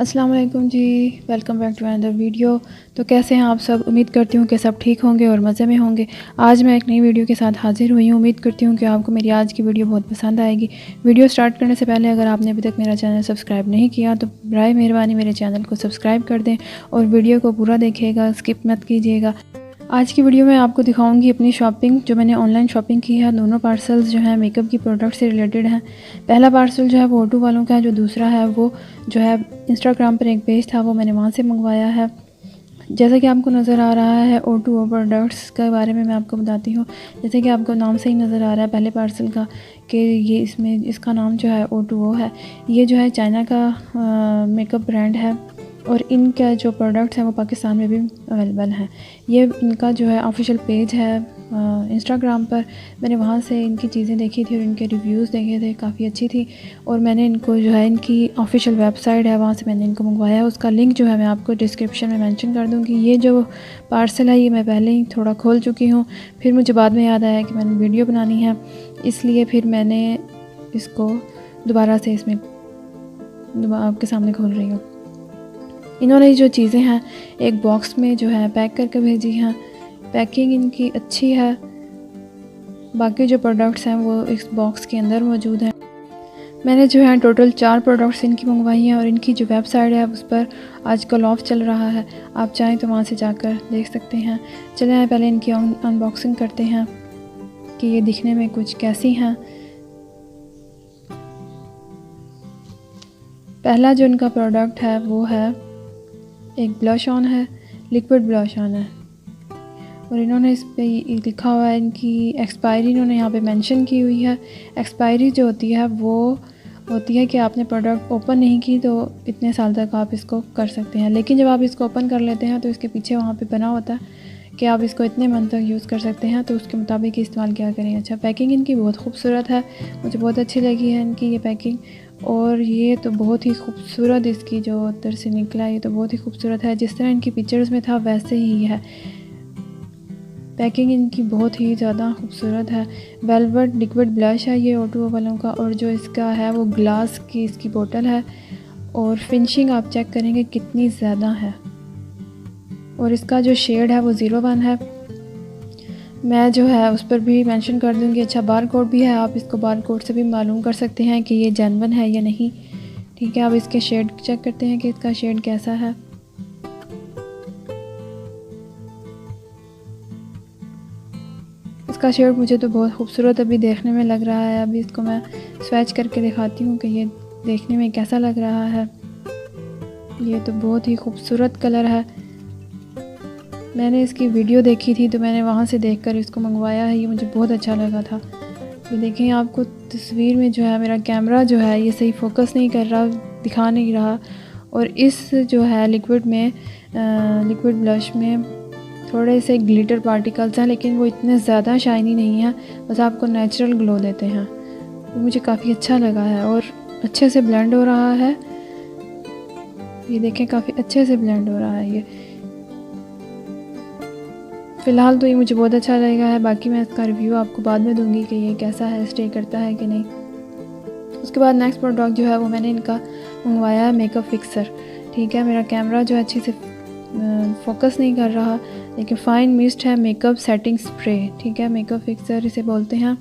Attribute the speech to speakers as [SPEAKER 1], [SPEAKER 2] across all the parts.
[SPEAKER 1] अस्सलाम वालेकुम जी, welcome back to another video. तो कैसे हैं आप सब? उम्मीद करती हूँ कि सब ठीक होंगे और मज़े में होंगे। आज मैं एक नई वीडियो के साथ हाज़िर हुई हूँ। उम्मीद करती हूँ कि आपको मेरी आज की वीडियो बहुत पसंद आएगी। वीडियो स्टार्ट करने से पहले अगर आपने अभी तक मेरा चैनल सब्सक्राइब नहीं किया तो बराए मेहरबानी मेरे चैनल को सब्सक्राइब कर दें और वीडियो को पूरा देखिएगा, स्किप मत कीजिएगा। आज की वीडियो में आपको दिखाऊंगी अपनी शॉपिंग, जो मैंने ऑनलाइन शॉपिंग की है। दोनों पार्सल्स जो हैं मेकअप की प्रोडक्ट से रिलेटेड हैं। पहला पार्सल जो है वो O2 वालों का है, जो दूसरा है वो जो है इंस्टाग्राम पर एक पेज था वो मैंने वहाँ से मंगवाया है। जैसा कि आपको नज़र आ रहा है O2O प्रोडक्ट्स के बारे में मैं आपको बताती हूँ। जैसे कि आपको नाम से ही नज़र आ रहा है पहले पार्सल का कि ये इसमें इसका नाम जो है O2O है। ये जो है चाइना का मेकअप ब्रांड है और इनका जो प्रोडक्ट्स हैं वो पाकिस्तान में भी अवेलेबल हैं। ये इनका जो है ऑफिशियल पेज है इंस्टाग्राम पर। मैंने वहाँ से इनकी चीज़ें देखी थी और इनके रिव्यूज़ देखे थे, काफ़ी अच्छी थी। और मैंने इनको जो है इनकी ऑफिशियल वेबसाइट है वहाँ से मैंने इनको मंगवाया। उसका लिंक जो है मैं आपको डिस्क्रिप्शन में मेंशन कर दूँगी। ये जो पार्सल है ये मैं पहले ही थोड़ा खोल चुकी हूँ, फिर मुझे बाद में याद आया कि मैंने वीडियो बनानी है, इसलिए फिर मैंने इसको दोबारा से इसमें आपके सामने खोल रही हूँ। इन्होंने जो चीज़ें हैं एक बॉक्स में जो है पैक करके भेजी हैं। पैकिंग इनकी अच्छी है। बाकी जो प्रोडक्ट्स हैं वो इस बॉक्स के अंदर मौजूद हैं। मैंने जो है टोटल 4 प्रोडक्ट्स इनकी मंगवाई हैं और इनकी जो वेबसाइट है उस पर आजकल ऑफ चल रहा है। आप चाहें तो वहाँ से जाकर देख सकते हैं। चलें पहले इनकी अनबॉक्सिंग करते हैं कि ये दिखने में कुछ कैसी हैं। पहला जो इनका प्रोडक्ट है वो है एक ब्लश ऑन है, लिक्विड ब्लश ऑन है। और इन्होंने इस पे लिखा हुआ है, इनकी एक्सपायरी इन्होंने यहाँ पे मेंशन की हुई है। एक्सपायरी जो होती है वो होती है कि आपने प्रोडक्ट ओपन नहीं की तो इतने साल तक आप इसको कर सकते हैं, लेकिन जब आप इसको ओपन कर लेते हैं तो इसके पीछे वहाँ पे बना होता है कि आप इसको इतने मंथ तक यूज़ कर सकते हैं, तो उसके मुताबिक इस्तेमाल क्या करें। अच्छा, पैकिंग इनकी बहुत खूबसूरत है, मुझे बहुत अच्छी लगी है इनकी ये पैकिंग। और ये तो बहुत ही खूबसूरत इसकी जो अंदर से निकला ये तो बहुत ही खूबसूरत है। जिस तरह इनकी पिक्चर्स में था वैसे ही है। पैकिंग इनकी बहुत ही ज़्यादा खूबसूरत है। वेलवेट लिक्विड ब्लश है ये O2O वालों का, और जो इसका है वो ग्लास की इसकी बोतल है। और फिनिशिंग आप चेक करेंगे कितनी ज़्यादा है। और इसका जो शेड है वो 01 है। मैं जो है उस पर भी मेंशन कर दूँगी। अच्छा, बार कोड भी है, आप इसको बार कोड से भी मालूम कर सकते हैं कि ये जेन्युइन है या नहीं। ठीक है, अब इसके शेड चेक करते हैं कि इसका शेड कैसा है। इसका शेड मुझे तो बहुत खूबसूरत अभी देखने में लग रहा है। अभी इसको मैं स्वैच करके दिखाती हूँ कि ये देखने में कैसा लग रहा है। ये तो बहुत ही खूबसूरत कलर है। मैंने इसकी वीडियो देखी थी तो मैंने वहाँ से देखकर इसको मंगवाया है। ये मुझे बहुत अच्छा लगा था। ये देखें, आपको तस्वीर में जो है मेरा कैमरा जो है ये सही फोकस नहीं कर रहा, दिखा नहीं रहा। और इस जो है लिक्विड ब्लश में थोड़े से ग्लिटर पार्टिकल्स हैं, लेकिन वो इतने ज़्यादा शाइनी नहीं है, बस आपको नेचुरल ग्लो देते हैं। ये मुझे काफ़ी अच्छा लगा है और अच्छे से ब्लेंड हो रहा है। ये देखें, काफ़ी अच्छे से ब्लेंड हो रहा है ये। फ़िलहाल तो ये मुझे बहुत अच्छा लगा है। बाकी मैं इसका रिव्यू आपको बाद में दूंगी कि ये कैसा है, स्टे करता है कि नहीं। उसके बाद नेक्स्ट प्रोडक्ट जो है वो मैंने इनका मंगवाया है मेकअप फिक्सर। ठीक है, मेरा कैमरा जो अच्छे से फोकस नहीं कर रहा, लेकिन फ़ाइन मिस्ट है मेकअप सेटिंग स्प्रे। ठीक है, मेकअप फिक्सर इसे बोलते हैं।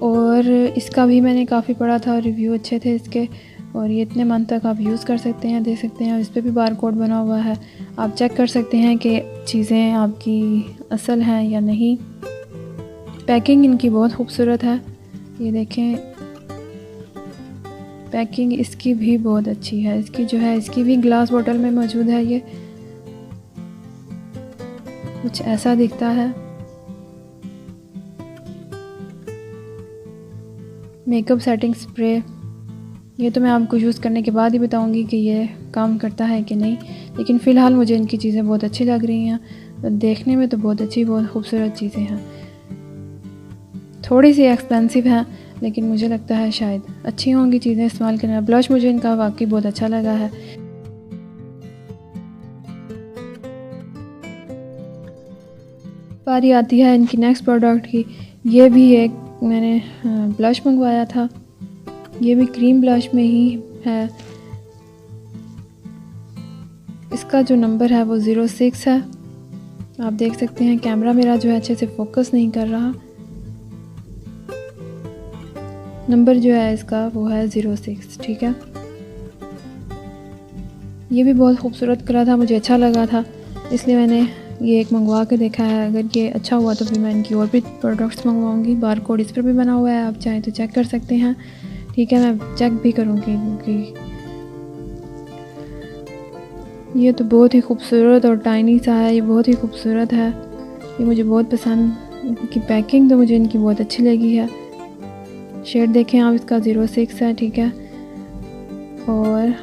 [SPEAKER 1] और इसका भी मैंने काफ़ी पढ़ा था, रिव्यू अच्छे थे इसके। और ये इतने मंथ तक आप यूज़ कर सकते हैं, देख सकते हैं। इस पर भी बार कोड बना हुआ है, आप चेक कर सकते हैं कि चीज़ें आपकी असल हैं या नहीं। पैकिंग इनकी बहुत खूबसूरत है, ये देखें। पैकिंग इसकी भी बहुत अच्छी है। इसकी जो है इसकी भी ग्लास बोतल में मौजूद है। ये कुछ ऐसा दिखता है। मेकअप सेटिंग स्प्रे, ये तो मैं आपको यूज़ करने के बाद ही बताऊंगी कि ये काम करता है कि नहीं, लेकिन फ़िलहाल मुझे इनकी चीज़ें बहुत अच्छी लग रही हैं। देखने में तो बहुत अच्छी, बहुत खूबसूरत चीज़ें हैं। थोड़ी सी एक्सपेंसिव हैं, लेकिन मुझे लगता है शायद अच्छी होंगी चीज़ें इस्तेमाल करना। ब्लश मुझे इनका वाकई बहुत अच्छा लगा है। बारी आती है इनकी नेक्स्ट प्रोडक्ट की। ये भी एक मैंने ब्लश मंगवाया था, ये भी क्रीम ब्लश में ही है। इसका जो नंबर है वो 06 है। आप देख सकते हैं कैमरा मेरा जो है अच्छे से फोकस नहीं कर रहा। नंबर जो है इसका वो है 06, ठीक है। ये भी बहुत खूबसूरत कलर था, मुझे अच्छा लगा था, इसलिए मैंने ये एक मंगवा के देखा है। अगर ये अच्छा हुआ तो फिर मैं इनकी और भी प्रोडक्ट्स मंगवाऊंगी। बार कोड इस पर भी बना हुआ है, आप चाहें तो चेक कर सकते हैं, ठीक है। मैं चेक भी करूँगी क्योंकि ये तो बहुत ही खूबसूरत और टाइनी सा है, ये बहुत ही खूबसूरत है, ये मुझे बहुत पसंद। इनकी पैकिंग तो मुझे इनकी बहुत अच्छी लगी है। शेड देखें आप, इसका 06 है, ठीक है। और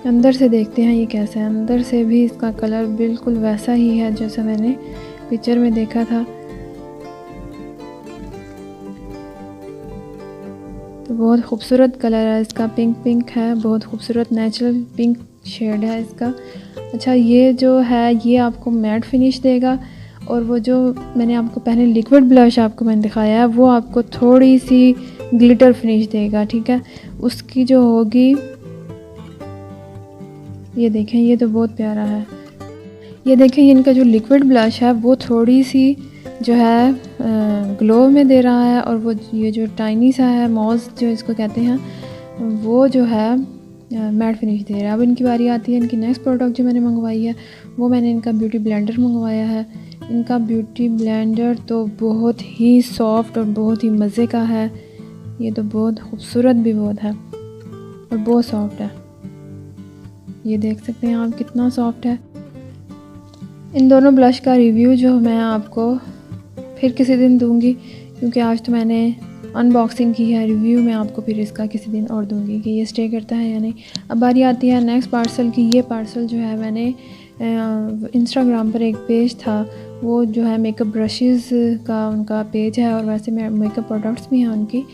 [SPEAKER 1] अंदर से देखते हैं ये कैसा है। अंदर से भी इसका कलर बिल्कुल वैसा ही है जैसा मैंने पिक्चर में देखा था। तो बहुत खूबसूरत कलर है इसका, पिंक पिंक है, बहुत खूबसूरत नेचुरल पिंक शेड है इसका। अच्छा, ये जो है ये आपको मैट फिनिश देगा, और वो जो मैंने आपको पहले लिक्विड ब्लश आपको मैंने दिखाया है वो आपको थोड़ी सी ग्लिटर फिनिश देगा, ठीक है। उसकी जो होगी, ये देखें, ये तो बहुत प्यारा है। ये देखें, इनका जो लिक्विड ब्लश है वो थोड़ी सी जो है ग्लो में दे रहा है, और वो ये जो टाइनी सा है, मॉज जो इसको कहते हैं, वो जो है मैट फिनिश दे रहा है। अब इनकी बारी आती है। इनकी नेक्स्ट प्रोडक्ट जो मैंने मंगवाई है वो मैंने इनका ब्यूटी ब्लेंडर मंगवाया है। इनका ब्यूटी ब्लेंडर तो बहुत ही सॉफ्ट और बहुत ही मज़े का है। ये तो बहुत खूबसूरत भी बहुत है और बहुत सॉफ्ट है। ये देख सकते हैं आप कितना सॉफ्ट है। इन दोनों ब्लश का रिव्यू जो मैं आपको फिर किसी दिन दूंगी, क्योंकि आज तो मैंने अनबॉक्सिंग की है। रिव्यू मैं आपको फिर इसका किसी दिन और दूंगी कि ये स्टे करता है या नहीं। अब बारी आती है नेक्स्ट पार्सल की। ये पार्सल जो है मैंने इंस्टाग्राम पर एक पेज था, वो जो है मेकअप ब्रशेज़ का उनका पेज है, और वैसे मेकअप प्रोडक्ट्स भी हैं उनकी।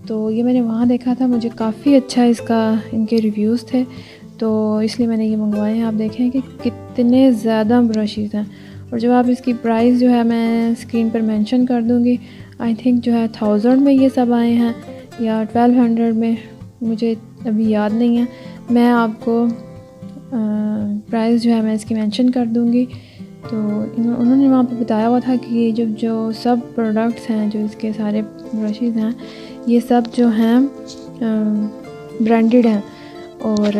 [SPEAKER 1] तो ये मैंने वहाँ देखा था, मुझे काफ़ी अच्छा इसका इनके रिव्यूज़ थे, तो इसलिए मैंने ये मंगवाए हैं। आप देखें कि कितने ज़्यादा ब्रशेज़ हैं, और जब आप इसकी प्राइस जो है मैं स्क्रीन पर मेंशन कर दूँगी। आई थिंक जो है 1000 में ये सब आए हैं या 1200 में, मुझे अभी याद नहीं है। मैं आपको प्राइस जो है मैं इसकी मेंशन कर दूँगी। तो उन्होंने वहाँ पे बताया हुआ था कि ये जो सब प्रोडक्ट्स हैं, जो इसके सारे ब्रशेज़ हैं, ये सब जो हैं ब्रांडेड हैं। और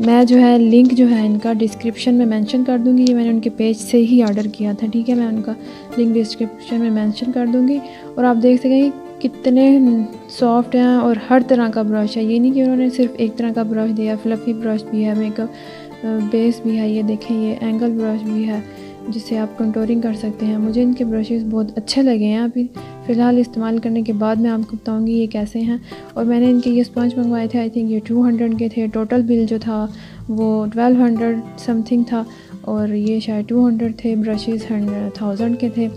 [SPEAKER 1] मैं जो है लिंक जो है इनका डिस्क्रिप्शन में मेंशन कर दूंगी। ये मैंने उनके पेज से ही ऑर्डर किया था, ठीक है। मैं उनका लिंक डिस्क्रिप्शन में मेंशन कर दूंगी। और आप देख सकेंगे कितने सॉफ्ट हैं, और हर तरह का ब्रश है। ये नहीं कि उन्होंने सिर्फ एक तरह का ब्रश दिया, फ्लफ़ी ब्रश भी है, मेकअप बेस भी है। ये देखें, ये एंगल ब्रश भी है जिससे आप कंटूरिंग कर सकते हैं। मुझे इनके ब्रशेज़ बहुत अच्छे लगे हैं। अभी फ़िलहाल इस्तेमाल करने के बाद मैं आपको बताऊंगी ये कैसे हैं। और मैंने इनके ये स्पंज मंगवाए थे, आई थिंक ये 200 के थे। टोटल बिल जो था वो 1200 समथिंग था, और ये शायद 200 थे। ब्रशेज़ 1000 के थे।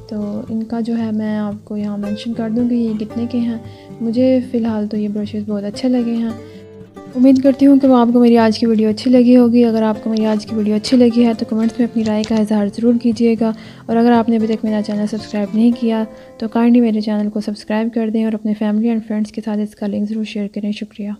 [SPEAKER 1] तो इनका जो है मैं आपको यहाँ मेंशन कर दूँगी ये कितने के हैं। मुझे फ़िलहाल तो ये ब्रशेज़ बहुत अच्छे लगे हैं। उम्मीद करती हूँ कि वो आपको मेरी आज की वीडियो अच्छी लगी होगी। अगर आपको मेरी आज की वीडियो अच्छी लगी है तो कमेंट्स में अपनी राय का इज़हार ज़रूर कीजिएगा। और अगर आपने अभी तक मेरा चैनल सब्सक्राइब नहीं किया तो काइंडली मेरे चैनल को सब्सक्राइब कर दें, और अपने फैमिली एंड फ्रेंड्स के साथ इसका लिंक ज़रूर शेयर करें। शुक्रिया।